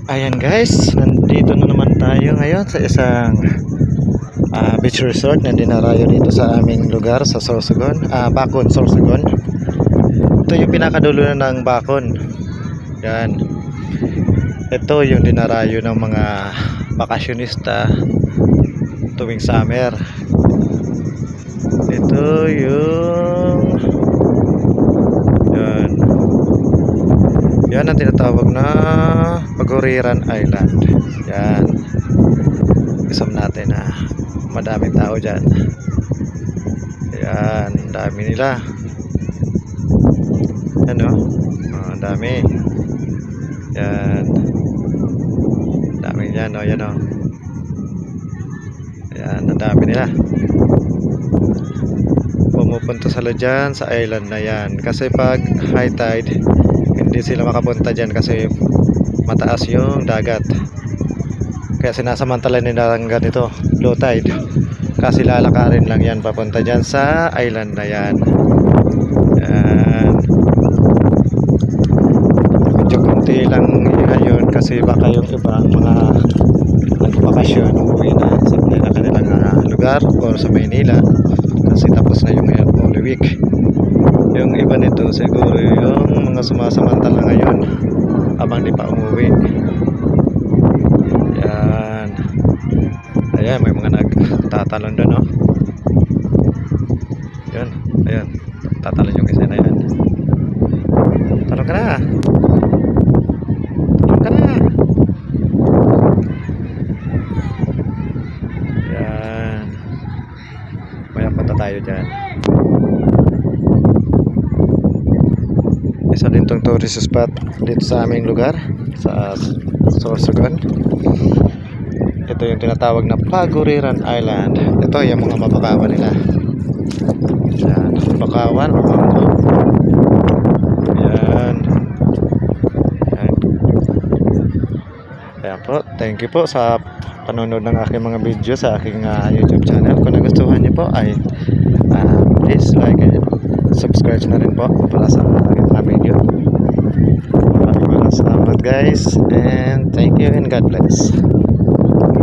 Ayan guys, nandito na naman tayo ngayon sa isang beach resort na dinarayo dito sa aming lugar sa Sorsogon, Bacon, Sorsogon. Ito yung pinakadulo na ng Bacon. Yan. Ito yung dinarayo ng mga bakasyonista tuwing summer. Ito yung yan ang tinatawag na Paguriran Island. Yan. Isam natin na madaming tao dyan. Yan. Dami nila. Ano? Dami. Yan. Dami dyan. O. Yan o. Yan. Ang dami nila. Pumupunta sila dyan sa island na yan. Kasi pag high tide, hindi sila makapunta dyan kasi mataas yung dagat. Kaya sinasamantala nila ng ganito, low tide. Kasi lalakarin lang yan papunta dyan sa island na yan. Yan. Medyo konti lang ngayon kasi baka yung ibang mga nagbakasyon umuwi na sa kanilang lugar o sa Maynila kasi tapos na yung Holy Week. Yung iba nito siguro yung mga sumasamantala ngayon habang di pa umuwi. Yan. Ayan, may mga nagtatalon doon, no? Yan, ayan. Tatalon yung isa na yan. Talon ka na. Talon ka na. Yan. Maya punta tayo dyan. Isa din tong tourist spot dito sa aming lugar sa Sorsogon. Ito yung tinatawag na Paguriran Island. Ito yung mga mabakawan nila. Yan, bakawan o bangko. Yan. Yan. Ayan po, thank you po sa panonood ng aking mga video sa aking YouTube channel. Kung nagustuhan niyo po ay please like and subscribe na rin po para sa aking mga video. Maraming salamat guys, and thank you and God bless.